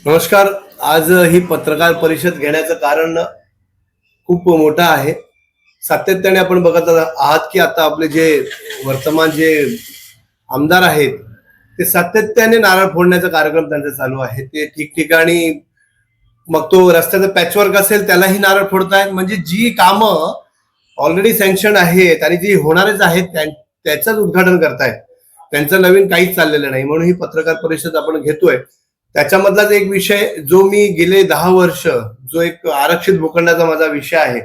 नमस्कार. आज ही पत्रकार परिषद घेण्याचं कारण खूप मोठं आहे. सातत्याने आपण बघत आहात की आता आपले जे वर्तमान जे आमदार आहेत ते सातत्याने नारळ फोडण्याचा कार्यक्रम त्यांचा चालू आहे. ते ठिकठिकाणी मग तो रस्त्याचा पॅचवर्क असेल त्यालाही नारळ फोडतायत. म्हणजे जी कामं ऑलरेडी सँक्शन आहेत आणि जी होणारच आहेत त्याचंच उद्घाटन करतायत. त्यांचं नवीन काहीच चाललेलं नाही. म्हणून ही पत्रकार परिषद आपण घेतोय. त्याच्यामधलाच एक विषय जो मी गेले 10 वर्ष जो एक आरक्षित भूखंडाचा माझा विषय आहे.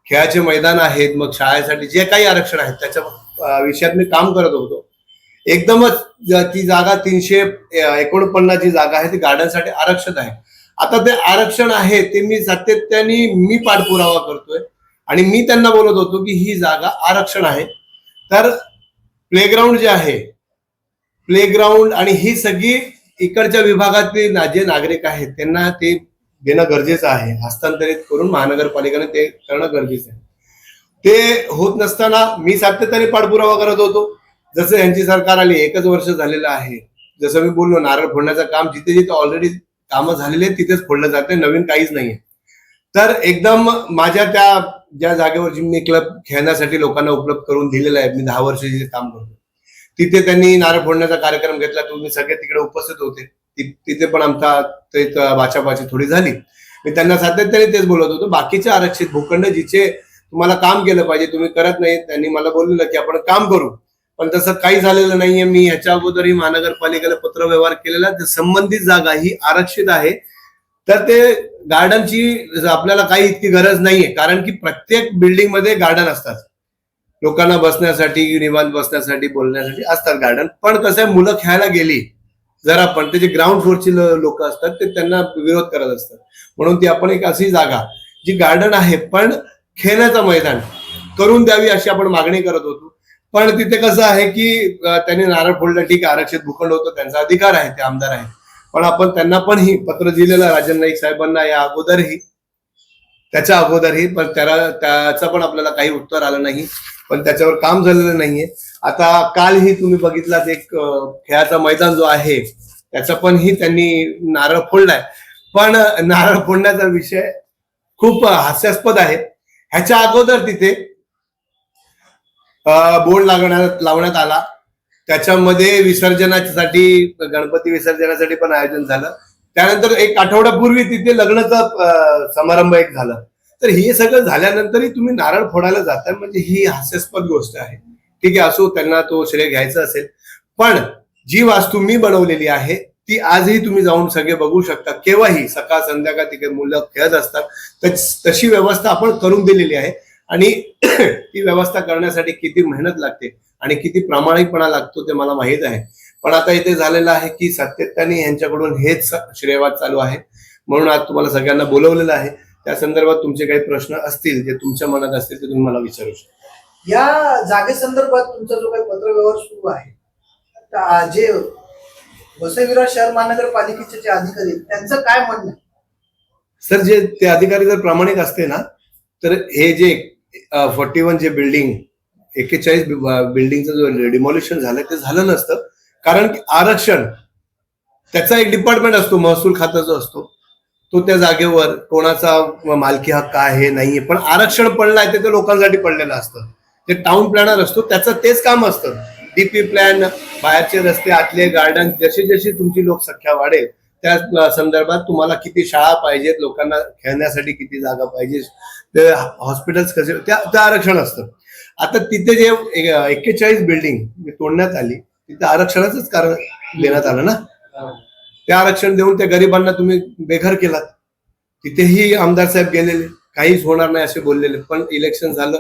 खेळाचे मैदान आहेत, मग शाळेसाठी जे काही आरक्षण आहेत त्याच्या विषयात मी काम करत होतो. एकदमच ती जागा 349 जी जागा आहे ती गार्डनसाठी आरक्षित आहे. आता ते आरक्षण आहे ते मी सातत्याने पाठपुरावा करतोय आणि मी त्यांना बोलत होतो की ही जागा आरक्षण आहे. तर प्लेग्राऊंड जे आहे, प्लेग्राऊंड आणि ही सगळी इकडच्या विभागातील जे नागरिक आहेत त्यांना ते देणं गरजेचं आहे. हस्तांतरित करून महानगरपालिकेने ते करणं गरजेचं आहे. ते होत नसताना मी सातत्याने पाठपुरावा करत होतो. जसं यांची सरकार आली 1च वर्ष झालेलं आहे. जसं मी बोललो, नारळ फोडण्याचं काम जिथे जिथे ऑलरेडी कामं झालेली आहेत तिथेच फोडलं जाते, नवीन काहीच नाहीये. तर एकदम माझ्या त्या ज्या जागेवर मी क्लब खेळण्यासाठी लोकांना उपलब्ध करून दिलेला आहे, मी 10 वर्ष जे काम करतो तिथे त्यांनी नारळ फोडण्याचा कार्यक्रम घेतला. तुम्ही सगळे तिकडे उपस्थित होते. तिथे पण आमचा बाचाबाची थोडी झाली. मी त्यांना सातत्याने तेच बोलत होतो, बाकीचे आरक्षित भूखंड जिथे तुम्हाला काम केलं पाहिजे तुम्ही करत नाही. त्यांनी मला बोललेलं की आपण काम करू, पण तसं काही झालेलं नाहीये. मी ह्याच्या अगोदरही महानगरपालिकेला पत्रव्यवहार केलेला. संबंधित जागा ही आरक्षित आहे. तर ते गार्डनची आपल्याला काही इतकी गरज नाहीये, कारण की प्रत्येक बिल्डिंग मध्ये गार्डन असतात. लोकांना बसण्यासाठी, निवांत बसण्यासाठी, बोलण्यासाठी असतात गार्डन. पण कसं आहे, मुलं खेळायला गेली जरा पण ते जे ग्राउंड फ्लोअरची लोक असतात ते त्यांना विरोध करत असतात. म्हणून ती आपण एक अशी जागा जी गार्डन आहे पण खेळण्याचं मैदान करून द्यावी अशी आपण मागणी करत होतो. पण तिथे कसं आहे की त्यांनी नारळ फोडलं, ठीक आहे, आरक्षित भूखंड होतं, त्यांचा अधिकार आहे, ते आमदार आहे. पण आपण त्यांना पण ही पत्र दिलेलं राजन नाईक साहेबांना या अगोदरही, त्याच्या अगोदरही, पण त्याचं पण आपल्याला काही उत्तर आलं नाही. पण त्याच्यावर काम झालेलं नाहीये. आता कालही तुम्ही बघितलात एक खेळाचा मैदान जो आहे त्याचा पण ही त्यांनी नारळ फोडलाय. पण नारळ फोडण्याचा विषय खूप हास्यास्पद आहे. ह्याच्या अगोदर तिथे बोर्ड लावण्यात आला. त्याच्यामध्ये विसर्जनासाठी, गणपती विसर्जनासाठी पण आयोजन झालं. त्यानंतर एक आठवड्यापूर्वी तिथे लग्नाचा समारंभ एक झाला. तर हे सगळं झाल्यानंतरही तुम्ही नारळ फोडायला जाताय, म्हणजे ही हास्यास्पद गोष्ट आहे. ठीक आहे, असो, त्यांना तो श्रेय घ्यायचा असेल. पण जी वास्तू मी बनवलेली आहे ती आजही तुम्ही जाऊन सगळे बघू शकता. केव्हाही सकाळ संध्याकाळ तिथे मुलं खेळत असतात. तशी व्यवस्था आपण करून दिलेली आहे. आणि ती व्यवस्था करण्यासाठी किती मेहनत लागते आणि किती प्रामाणिकपणा लागतो ते मला माहित आहे. पण आता इथे झालेलं आहे की सातत्याने यांच्याकडून हेच श्रेयवाद चालू आहे. म्हणून आज तुम्हाला सगळ्यांना बोलवलेलं आहे. त्या संदर्भात तुमचे काही प्रश्न असतील, जे तुमच्या मनात असतील, ते तुम्ही मला विचारू शकता. या जागेसंदर्भात तुमचा जो काही पत्रव्यवहार सुरू आहे, जे वसई विरार शहर महानगरपालिकेचे जे अधिकारी आहेत त्यांचं काय म्हणणं? सर, जे ते अधिकारी जर प्रामाणिक असते ना, तर हे जे 41 जे बिल्डिंग 41 बिल्डिंगचं जो डिमॉलिशन झालं ते झालं नसतं. कारण की आरक्षण त्याचा एक डिपार्टमेंट असतो, महसूल खाता जो असतो तो त्या जागेवर कोणाचा मालकी हक्क आहे नाहीये, पण आरक्षण पडलं आहे ते लोकांसाठी पडलेलं असतं. ते टाउन प्लॅनर असतो, त्याचं तेच काम असतं. डीपी प्लॅन, बाहेरचे रस्ते, आतले गार्डन, जशी जशी तुमची लोकसंख्या वाढेल त्या संदर्भात तुम्हाला किती शाळा पाहिजेत, लोकांना खेळण्यासाठी किती जागा पाहिजे, ते हॉस्पिटल्स कसे, त्या आरक्षण असतं. आता तिथे जे 41 बिल्डिंग तोडण्यात आली तिथे आरक्षणाचंच कारण देण्यात आलं ना. ते आरक्षण देऊन त्या गरिबांना तुम्ही बेघर केलात. तिथेही आमदार साहेब गेलेले, काहीच होणार नाही असे बोललेले. पण इलेक्शन झालं,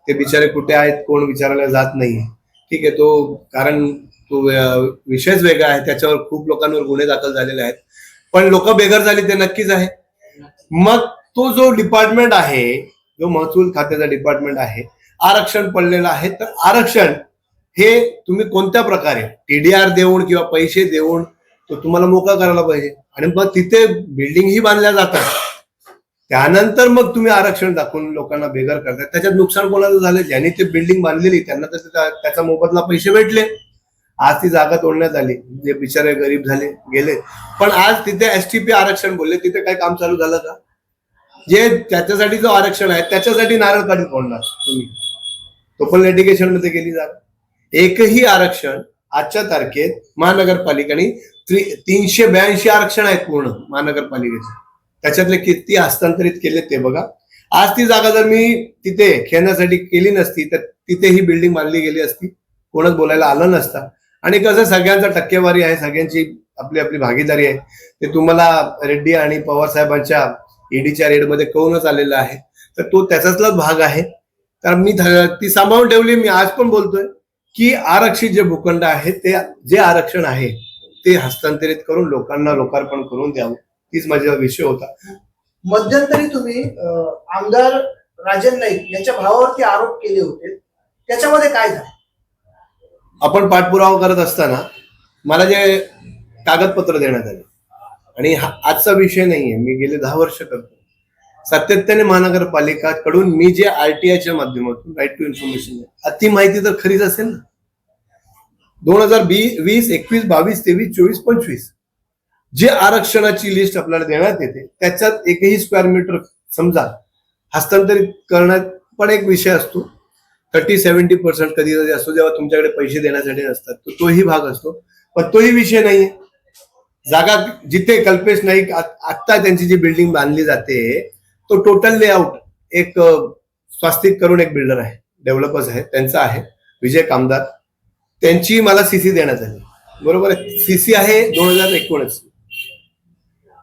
ते बिचारे कुठे आहेत कोण विचारायला जात नाहीये. ठीक आहे, तो विषयच वेगळा आहे. त्याच्यावर खूप लोकांवर गुन्हे दाखल झालेले आहेत. पण लोक बेघर झाली ते नक्कीच आहे. मग तो जो डिपार्टमेंट आहे, जो महसूल खात्याचा डिपार्टमेंट आहे, आरक्षण पडलेलं आहे. तर आरक्षण हे तुम्ही कोणत्या प्रकारे टीडीआर देऊन किंवा पैसे देऊन तो तुम्हाला मोकळा करायला पाहिजे. आणि मग तिथे बिल्डिंगही बांधल्या जातात. त्यानंतर मग तुम्ही आरक्षण दाखवून लोकांना बेघर करताय. त्याच्यात नुकसान कोणाचं झालं? ज्यांनी ते बिल्डिंग बांधलेली त्यांना तर त्याचा मोबदला पैसे भेटले. आज ती जागा तोडण्यात आली, जे बिचारे गरीब झाले गेले. पण आज तिथे एसटीपी आरक्षण बोलले, तिथे काय काम चालू झालं का? जे त्याच्यासाठी जो आरक्षण आहे त्याच्यासाठी नारळ काढून फोडणार तुम्ही, तो पण लिटिगेशन मध्ये गेली जागा. एकही आरक्षण आजच्या तारखेत महानगरपालिकेने 382 आरक्षण आहेत पूर्ण महानगरपालिकेचे, त्याच्यातले किती हस्तांतरित केले ते बघा. आज ती जागा जर मी तिथे खेळण्यासाठी केली नसती तर तिथे ही बिल्डिंग बांधली गेली असती, कोणच बोलायला आलं नसता. आणि कसं सगळ्यांचा टक्केवारी आहे, सगळ्यांची आपली आपली भागीदारी आहे, ते तुम्हाला रेड्डी आणि पवार साहेबांच्या ईडीच्या रेडमध्ये कळूनच आलेलं आहे. तर तो त्याचाच भाग आहे. तर मी ती सांभाळून ठेवली. मी आज पण बोलतोय की आरक्षित जे भूखंड आहे ते जे आरक्षण आहे ते हस्तांतरित करून लोकांना लोकार्पण करून द्यावं, तीच माझा विषय होता. मध्यंतरी तुम्ही आमदार राजन नाईक यांच्या भावावरती आरोप केले होते, त्याच्यामध्ये काय झालं? आपण पाठपुरावा करत असताना मला जे कागदपत्र देण्यात आले, आणि आजचा विषय नाहीये, मी गेले 10 वर्ष करतो सातत्याने महानगरपालिका कडून मी जे आरटीआयच्या माध्यमातून राईट टू इन्फॉर्मेशन, ती माहिती तर खरीच असेल ना. 2020, 21, 22, 23, 24, 25 जे आरक्षणाची लिस्ट आपल्याला देण्यात येते त्याच्यात एकही स्क्वेअर मीटर समजा हस्तांतरित करण्यात पण एक विषय असतो. 30-70% कधी कधी असतो जेव्हा तुमच्याकडे पैसे देण्यासाठी नसतात, तोही भाग असतो. पण तोही विषय नाहीये. जागा जिथे कल्पेश नाईक आत्ता त्यांची जी बिल्डिंग बांधली जाते तो टोटल लेआउट एक स्वास्तिक करून एक बिल्डर आहे, डेव्हलपर्स आहे, त्यांचा आहे विजय कामदार, त्यांची मला सीसी देण्यात आली. बरोबर आहे. सीसी आहे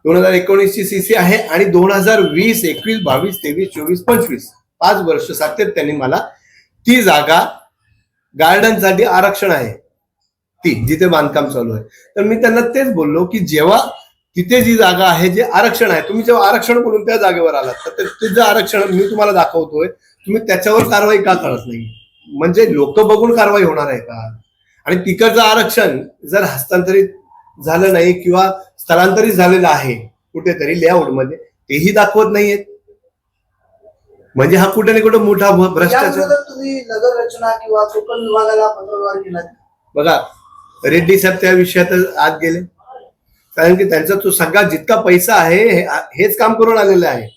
2019 ची सीसी आहे. आणि 2020, 21, 22, 23, 24, 25 5 वर्ष सातत्याने मला ती जागा गार्डनसाठी आरक्षण आहे, ती जिथे बांधकाम चालू आहे. तर मी त्यांना तेच बोललो की जेव्हा तिथे जी जागा आहे जे आरक्षण आहे, तुम्ही जेव्हा आरक्षण बोलून त्या जागेवर आलात तर तिचं आरक्षण मी तुम्हाला दाखवतोय, तुम्ही त्याच्यावर कारवाई का करत नाही? म्हणजे लोक बघून कारवाई होणार आहे का? आणि तिकडचं आरक्षण जर हस्तांतरित झालं नाही किंवा स्थलांतरित झालेलं आहे कुठेतरी लेआउट मध्ये, तेही दाखवत नाहीयेत. म्हणजे हा कुठे ना कुठे मोठा भ्रष्टाचार. तुम्ही नगर रचना किंवा कोकण विभागाला पत्रव्यवहार केला? बघा, रेड्डी साहेब त्या विषयात आत गेले, कारण की त्यांचा तो सगळा जितका पैसा आहे हेच काम करून आलेलं आहे.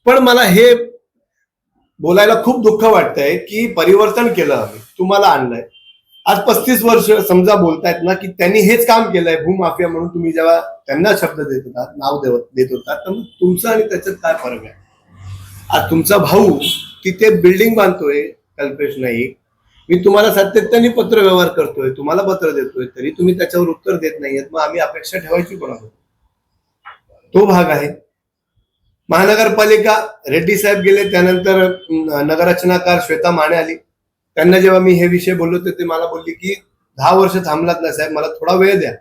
पण मला हे बोलायला खूप दुःख वाटतंय की परिवर्तन केलं आम्ही, तुम्हाला आणलंय. आज 35 वर्ष समजा बोलतायत ना की त्यांनी हेच काम केलंय भूमाफिया म्हणून. तुम्ही जेव्हा त्यांना शब्द देत होतात, नाव देत होतात, तर मग तुमचं आणि त्याच्यात काय फरक आहे? आज तुमचा भाऊ तिथे बिल्डिंग बांधतोय कल्पेश नाईक, मी तुम्हाला सातत्याने पत्र व्यवहार करतोय, तुम्हाला पत्र देतोय, तरी तुम्ही त्याच्यावर उत्तर देत नाहीयेत. मग आम्ही अपेक्षा ठेवायची कोणावर? तो भाग आहे. महानगरपालिका रेड्डी साहेब गेले, त्यानंतर नगररचनाकार श्वेता माने आली. त्यांना जेव्हा मी हे विषय बोललो तर ते मला बोलले की 10 वर्ष थांबलात ना साहेब, मला थोडा वेळ द्या.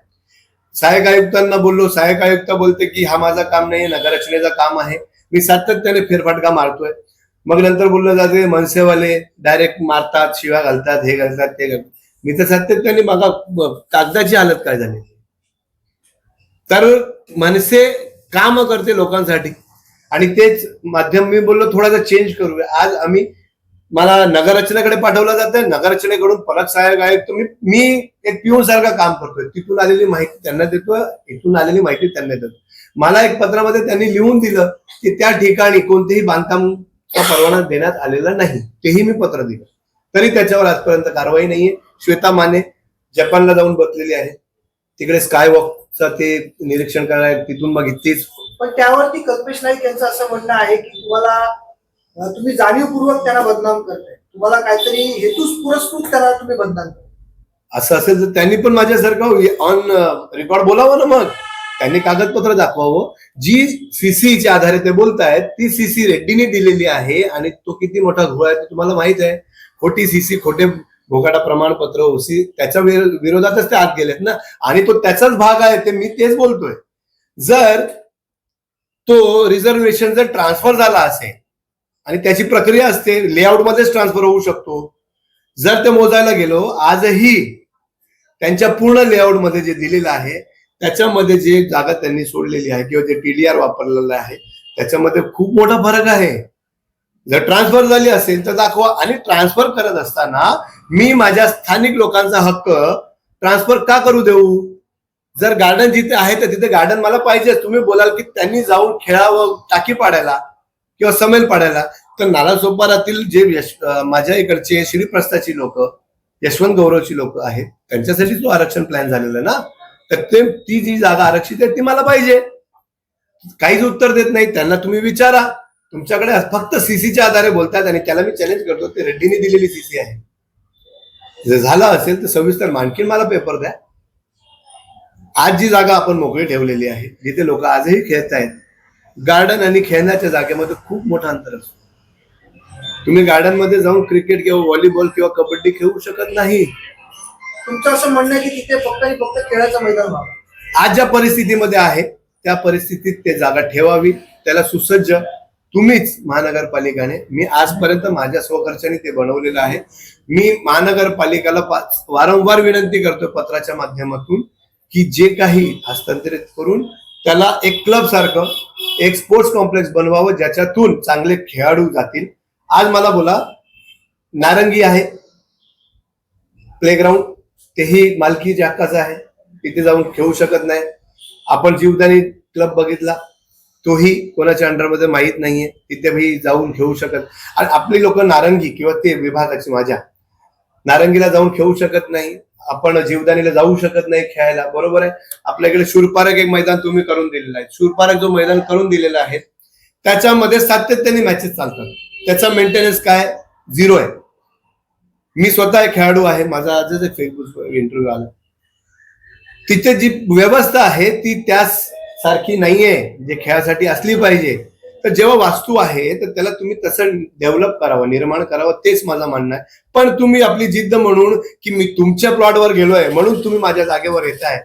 सहाय्यक आयुक्तांना बोललो, सहाय्यक आयुक्त बोलते की हा माझं काम नाही, नगररचनेचं काम आहे. मी सातत्याने फेरफटका मारतोय. मग नंतर बोललं जाते मनसेवाले डायरेक्ट मारतात, शिव्या घालतात, हे घालतात, ते घालतात. मी तर सातत्याने बघा कागदाची हालत काय झाली. तर मनसे काम करते लोकांसाठी आणि तेच माध्यम मी बोललो थोडासा चेंज करूया. आज मला नगररचनेकडे पाठवलं जातं, नगररचनेकडून परत सहाय्यक आयुक्त, मी एक पिऊन सारखं काम करतोय. तिथून आलेली माहिती त्यांना देतोय, इथून आलेली माहिती त्यांना देतो. मला एक पत्रामध्ये त्यांनी लिहून दिलं की त्या ठिकाणी कोणतेही बांधकामचा परवाना देण्यात आलेला नाही, तेही मी पत्र दिलं, तरी त्याच्यावर आजपर्यंत कारवाई नाहीये. श्वेता माने जपानला जाऊन बसलेली आहे, तिकडे स्कायवॉकचं ते निरीक्षण करणार, तिथून मग इतकीच. पण त्यावरती कल्पेश नाईक यांचं असं म्हणणं आहे की तुम्ही जाणीवपूर्वक त्यांना बदनाम करताय, तुम्हाला काहीतरी हेतुपुरस्कृत त्यांना तुम्ही बदनाम करताय. असं असेल तर त्यांनी पण माझ्यासारखं ऑन रेकॉर्ड बोलावं ना. मग त्यांनी कागदपत्र दाखवावं. जी सीसीच्या आधारे ते बोलतायत ती सीसी रेड्डीने दिलेली आहे आणि तो किती मोठा घोळ आहे ते तुम्हाला माहित आहे. खोटी सीसी, खोटे भोगाटा प्रमाणपत्र, ओसी, त्याच्या विरोधातच ते आत गेलेत ना. आणि तो त्याचाच भाग आहे, ते मी तेच बोलतोय. जर तो रिझर्वेशन जर ट्रान्सफर झाला असेल आणि त्याची प्रक्रिया असते, लेआउट मध्येच ट्रान्सफर होऊ शकतो. जर ते मोजायला गेलो, आजही त्यांच्या पूर्ण लेआउट मध्ये जे दिलेलं आहे त्याच्यामध्ये जे जागा त्यांनी सोडलेली आहे किंवा जे टीडीआर वापरलेलं आहे त्याच्यामध्ये खूप मोठा फरक आहे. जर ट्रान्सफर झाली असेल तर दाखवा. आणि ट्रान्सफर करत असताना मी माझ्या स्थानिक लोकांचा हक्क ट्रान्सफर का करू देऊ? जर गार्डन जिथे आहे तर तिथे गार्डन मला पाहिजे. तुम्ही बोलाल की त्यांनी जाऊन खेळावं टाकी पाडायला किंवा समेल पाडायला, तर नालासोपारातील जे माझ्या इकडचे श्रीप्रस्थाची लोक, यशवंत गौरवची लोक आहेत, त्यांच्यासाठी तो आरक्षण प्लॅन झालेला आहे ना. तर ती जी जागा आरक्षित आहे ती मला पाहिजे. काहीच उत्तर देत नाही. त्यांना तुम्ही विचारा. तुमच्याकडे फक्त सीसीच्या आधारे बोलतात आणि त्याला मी चॅलेंज करतो, ते रेड्डीने दिलेली सीसी आहे. जर झालं असेल तर सविस्तर आणखीन मला पेपर द्या. आज जी जागा आपण मोकळी ठेवलेली आहे, जिथे लोक आजही खेळत आहेत, गार्डन आणि खेळण्याच्या जागेमध्ये खूप मोठा अंतर असतो. तुम्ही गार्डन मध्ये जाऊन क्रिकेट किंवा व्हॉलीबॉल किंवा कबड्डी खेळू शकत नाही. तुमचं असं म्हणणं आहे की तिथे फक्त आणि फक्त खेळाचं मैदान व्हावं. आज ज्या परिस्थितीमध्ये आहे त्या परिस्थितीत ते जागा ठेवावी. त्याला सुसज्ज तुम्हीच महानगरपालिकाने, मी आजपर्यंत माझ्या स्वखर्चाने ते बनवलेलं आहे. मी महानगरपालिकेला वारंवार विनंती करतो पत्राच्या माध्यमातून की जे काही हस्तांतरित करून त्याला एक क्लब सारखं एक स्पोर्ट्स कॉम्प्लेक्स बनवावं, ज्याच्यातून चांगले खेळाडू जातील. आज मला बोला, नारंगी आहे प्लेग्राऊंड, तेही मालकीच्या हक्काचं आहे, तिथे जाऊन खेळू शकत नाही. आपण जीवदानी क्लब बघितला, तोही कोणाच्या अंडरमध्ये माहीत नाहीये, तिथेही जाऊन खेळू शकत. आणि आपली लोक नारंगी किंवा ते विभागाची माझ्या नारंगीला जाऊन खेळू शकत नाही, आपण जीवदानीला जाऊ शकत नाही खेळायला. बरोबर आहे. आपल्याकडे शूरपारक एक मैदान तुम्ही करून दिलेलं आहे. शूरपारक जो मैदान करून दिलेला आहे त्याच्यामध्ये सातत्याने मॅचेस चालतात. त्याचा मेंटेनन्स काय? 0 आहे. मी स्वतः एक खेळाडू आहे, माझा आजच एक फेसबुक इंटरव्ह्यू आला. तिथे जी व्यवस्था आहे ती त्याच सारखी नाहीये जे खेळासाठी असली पाहिजे. तर जेव्हा वास्तू आहे तर त्याला तुम्ही तसं डेव्हलप करावं, निर्माण करावं, तेच माझं म्हणणं आहे. पण तुम्ही आपली जिद्द म्हणून की मी तुमच्या प्लॉटवर गेलोय म्हणून तुम्ही माझ्या जागेवर येताय,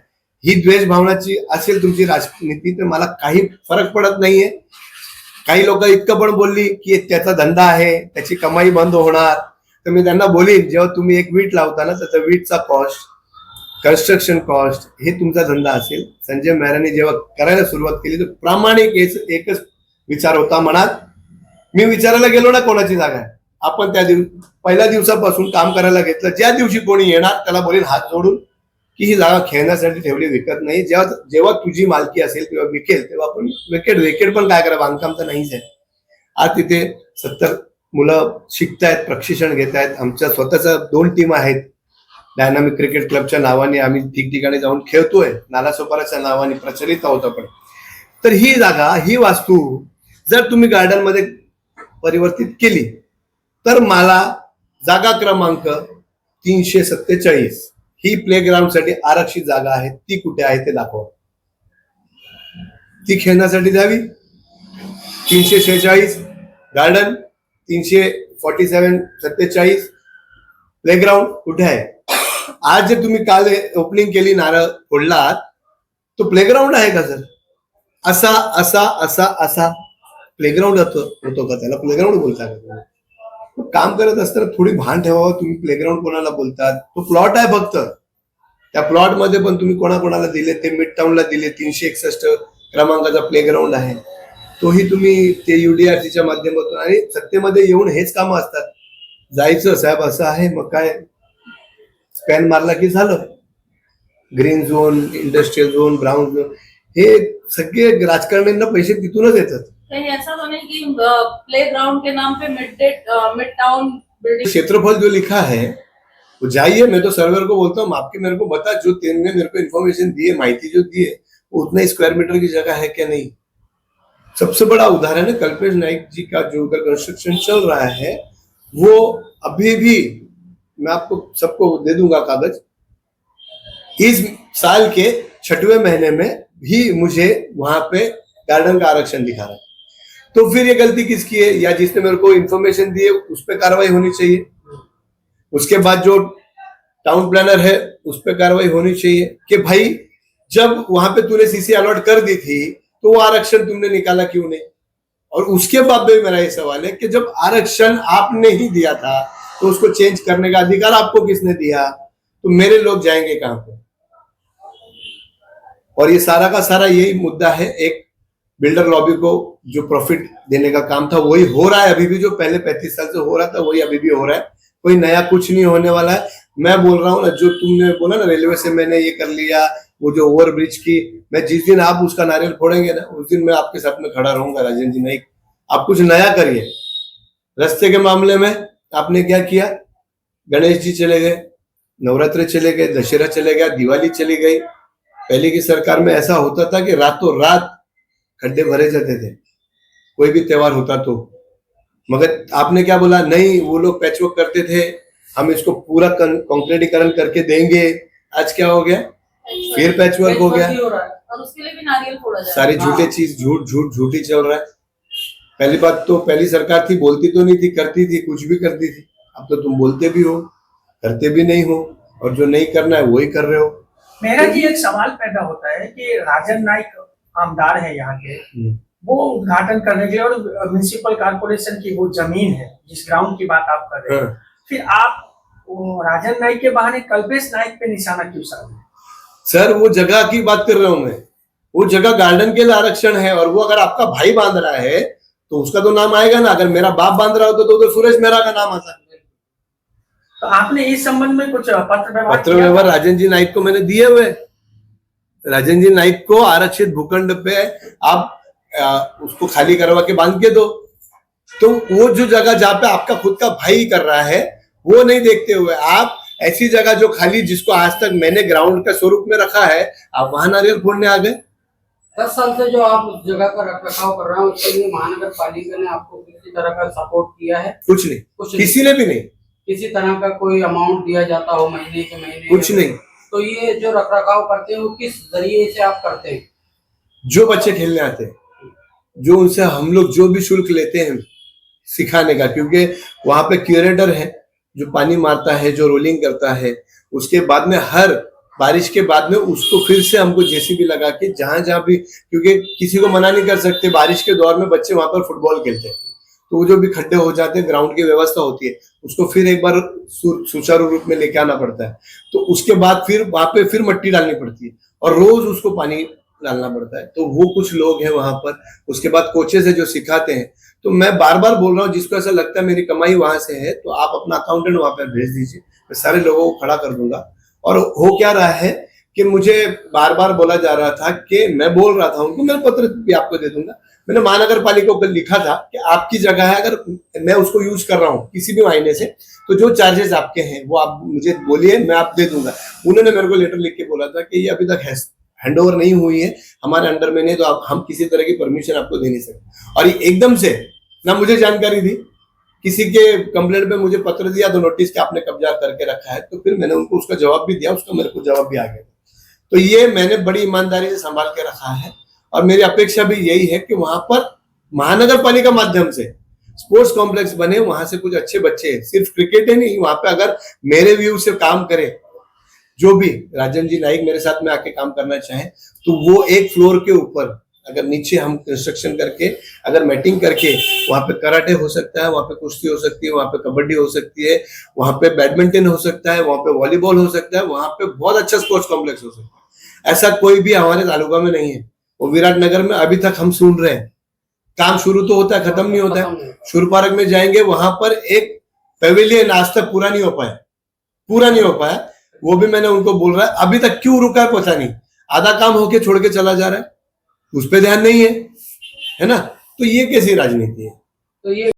ही द्वेष भावनाची असेल तुमची राजनीती, तर मला काही फरक पडत नाहीये. काही लोक इतकं पण बोलली की त्याचा धंदा आहे, त्याची कमाई बंद होणार, तर मी त्यांना बोलीन जेव्हा तुम्ही एक वीट लावता ना त्याचा वीटचा कॉस्ट, कन्स्ट्रक्शन कॉस्ट, हे तुमचा धंदा असेल. संजय मेहरांनी जेव्हा करायला सुरुवात केली तर प्रामाणिक एकच विचार होता मनात. मी विचारायला गेलो ना कोणाची जागा आहे, आपण त्या पहिल्या दिवसापासून काम करायला घेतलं. ज्या दिवशी कोणी येणार त्याला बोलीन हात जोडून की ही जागा खेळण्यासाठी ठेवली, विकत नाही. जेव्हा तुझी मालकी असेल किंवा विकेल तेव्हा आपण विकेट पण काय करा, बांधकाम तर नाहीच आहे. आज तिथे 70 मुलं शिकतायत, प्रशिक्षण घेत आहेत. आमच्या स्वतःच्या 2 टीम आहेत. डायनामिक क्रिकेट क्लबच्या नावाने आम्ही ठिकठिकाणी जाऊन खेळतोय, नालासोपाराच्या नावाने प्रचलित आहोत आपण. तर ही जागा, ही वास्तू जर तुम्ही गार्डन मध्ये परिवर्तित केली तर मला जागा क्रमांक 347 ही प्लेग्राऊंड साठी आरक्षित जागा आहे, ती कुठे आहे ते दाखवा. ती खेळण्यासाठी द्यावी. 346 गार्डन, 347 प्लेग्राऊंड कुठे आहे? आज जे तुम्ही काल ओपनिंग केली, नारळ फोडलात, तो प्लेग्राऊंड आहे का सर? असा असा असा असा प्लेग्राऊंड होतो का? त्याला प्लेग्राऊंड बोलता का? काम करत असताना थोडी भान ठेवावं. तुम्ही प्लेग्राऊंड कोणाला बोलतात? तो प्लॉट आहे फक्त. त्या प्लॉट मध्ये पण तुम्ही कोणाकोणाला दिले? ते मिड टाउनला दिले. 361 क्रमांकाचा प्लेग्राऊंड आहे, तोही तुम्ही ते UDRCच्या माध्यमातून. आणि सत्तेमध्ये येऊन हेच कामं असतात. जायचं साहेब असं आहे, मग काय स्पॅन मारला की झालं. Green zone, industrial zone, brown zone, हे सगळे राजकारण्यांना पैसे तिथूनच येतात. कहीं ऐसा तो नहीं कि प्ले ग्राउंड के नाम पे मिड टाउन बिल्डिंग क्षेत्रफल जो लिखा है वो जाइए, मैं तो सर्वर को बोलता हूँ आपके मेरे को बता, जो तेने मेरे को इन्फॉर्मेशन दी है, माहिती जो दी है, उतना ही स्क्वायर मीटर की जगह है क्या? नहीं. सबसे बड़ा उदाहरण है कल्पेश नाइक जी का, जो उधर कंस्ट्रक्शन चल रहा है, वो अभी भी मैं आपको सबको दे दूंगा कागज, इस साल के 6वें महीने में भी मुझे वहां पे गार्डन का आरक्षण दिखा रहा है. तो फिर ये गलती किसकी है? या जिसने मेरे को इन्फॉर्मेशन दी है उस पर कार्रवाई होनी चाहिए. उसके बाद जो टाउन प्लानर है उस पर कार्रवाई होनी चाहिए कि भाई जब वहां पे तूने सीसी अलॉट कर दी थी तो वो आरक्षण तुमने निकाला क्यों नहीं? और उसके बाद भी मेरा ये सवाल है कि जब आरक्षण आपने ही दिया था तो उसको चेंज करने का अधिकार आपको किसने दिया? तो मेरे लोग जाएंगे कहां पे? और ये सारा का सारा यही मुद्दा है. एक बिल्डर लॉबी को जो प्रॉफिट देने का काम था वही हो रहा है अभी भी, जो पहले 35 साल से हो रहा था वही अभी भी हो रहा है. कोई नया कुछ नहीं होने वाला है. मैं बोल रहा हूँ ना, जो तुमने बोला ना रेलवे से मैंने ये कर लिया, वो जो ओवर ब्रिज की, मैं जिस दिन आप उसका नारियल फोड़ेंगे ना उस दिन मैं आपके साथ में खड़ा रहूंगा राजेंद्र जी नाइक। आप कुछ नया करिए। रास्ते के मामले में आपने क्या किया, गणेश जी चले गए, नवरात्रि चले गए, दशहरा चले गया, दिवाली चली गई। पहले की सरकार में ऐसा होता था कि रातों रात खड्डे भरे जाते थे कोई भी त्योहार होता तो, मगर आपने क्या बोला, नहीं वो लोग पैचवर्क करते थे, हम इसको पूरा कंक्रीटीकरण करके देंगे। आज क्या हो गया, फिर पैचवर्क हो गया, और उसके लिए भी नारियल फोड़ा जा रहा है। सारी झूठे चीज झूठी चल रहा है। पहली बात तो पहली सरकार थी, बोलती तो नहीं थी, करती थी, कुछ भी करती थी। अब तो तुम बोलते भी हो, करते भी नहीं हो, और जो नहीं करना है वही कर रहे हो। मेरा जी एक सवाल पैदा होता है कि राजन नाइक आमदार है यहाँ के, वो उद्घाटन करने के लिए, और म्युनिसिपल कॉर्पोरेशन की वो जमीन है जिस ग्राउंड की बात आप कर रहे हैं, फिर आप वो राजन नाइक के बहाने कल्पेश नाइक पे निशाना क्यों साधे? सर वो जगह की बात कर रहा हूं मैं, वो जगह गार्डन के लिए आरक्षण है, और वो अगर आपका भाई बांध रहा है तो उसका तो नाम आएगा ना। अगर मेरा बाप बांध रहा होता तो सूरज मेहरा का नाम आता। तो आपने इस संबंध में कुछ पत्र व्यवहार राजन जी नाइक को मैंने दिए हुए। राजन जी नाइक को आरक्षित भूखंड पे आप उसको खाली करवा के बांध के दो। तो वो जो जगह जहाँ पे आपका खुद का भाई कर रहा है वो नहीं देखते हुए आप ऐसी जगह जो खाली, जिसको आज तक मैंने ग्राउंड का स्वरूप में रखा है, आप वहां नारियल फोड़ने आ गए। 10 साल से जो आप उस जगह का रखरखाव कर रहे हैं उसके लिए महानगर पालिका ने आपको किसी तरह का सपोर्ट किया है? कुछ नहीं, किसी ने भी नहीं। किसी तरह का कोई अमाउंट दिया जाता हो महीने के महीने? कुछ नहीं। तो ये जो रखरखाव करते हैं वो किस जरिए से आप करते हैं? जो बच्चे खेलने आते हैं, जो उनसे हम लोग जो भी शुल्क लेते हैं सिखाने का, क्योंकि वहां पे क्यूरेटर है जो पानी मारता है, जो रोलिंग करता है, उसके बाद में हर बारिश के बाद में उसको फिर से हमको जेसीबी लगा के जहां जहां भी, क्योंकि किसी को मना नहीं कर सकते, बारिश के दौर में बच्चे वहां पर फुटबॉल खेलते हैं, तो वो जो भी खड्डे हो जाते हैं, ग्राउंड की व्यवस्था होती है, उसको फिर एक बार सुचारू रूप में लेके आना पड़ता है। तो उसके बाद फिर वहां पे फिर मिट्टी डालनी पड़ती है और रोज उसको पानी डालना पड़ता है। तो वो कुछ लोग हैं वहां पर, उसके बाद कोचेस है जो सिखाते हैं। तो मैं बार बार बोल रहा हूँ, जिसको ऐसा लगता है मेरी कमाई वहां से है तो आप अपना अकाउंटेंट वहां पर भेज दीजिए, मैं सारे लोगों को खड़ा कर दूंगा। और हो क्या रहा है कि मुझे बार बार बोला जा रहा था कि मैं बोल रहा था उनको, मैं पत्र भी आपको दे दूंगा, मैंने महानगर पालिका को लिखा था कि आपकी जगह है, अगर मैं उसको यूज कर रहा हूँ किसी भी महीने से, तो जो चार्जेस आपके हैं वो आप मुझे बोलिए, मैं आप दे दूंगा। उन्होंने मेरे को लेटर लिख के बोला था कि ये अभी तक हैंड ओवर नहीं हुई है, हमारे अंडर में नहीं, तो आप हम किसी तरह की परमिशन आपको दे नहीं सकते। और ये एकदम से ना मुझे जानकारी दी, किसी के कंप्लेंट पे मुझे पत्र दिया तो नोटिस के आपने कब्जा करके रखा है, तो फिर मैंने उनको उसका जवाब भी दिया, उसका मेरे को जवाब भी आ गया। तो ये मैंने बड़ी ईमानदारी से संभाल के रखा है, और मेरी अपेक्षा भी यही है कि वहां पर महानगर पालिका माध्यम से स्पोर्ट्स कॉम्प्लेक्स बने, वहां से कुछ अच्छे बच्चे, सिर्फ क्रिकेट ही नहीं, वहां पे अगर मेरे व्यू से काम करे, जो भी राजन जी नाइक मेरे साथ में आके काम करना चाहे, तो वो एक फ्लोर के ऊपर अगर नीचे हम कंस्ट्रक्शन करके, अगर मैटिंग करके, वहां पे कराटे हो सकता है, वहां पे कुश्ती हो सकती है, वहां पे कबड्डी हो सकती है, वहां पे बैडमिंटन हो सकता है, वहां पे वॉलीबॉल हो सकता है, वहां पे बहुत अच्छा स्पोर्ट्स कॉम्प्लेक्स हो सकता है। ऐसा कोई भी हमारे तालुका में नहीं है। वो विराटनगर में अभी तक हम सुन रहे हैं, काम शुरू तो होता है, खत्म नहीं होता है। शुरू पार्क में जाएंगे, वहां पर एक पेविलियन आज तक पूरा नहीं हो पाया, वो भी मैंने उनको बोल रहा है, अभी तक क्यों रुका है पता नहीं, आधा काम होके छोड़ के चला जा रहा है, उस पर ध्यान नहीं है ना। तो ये कैसी राजनीति है? तो ये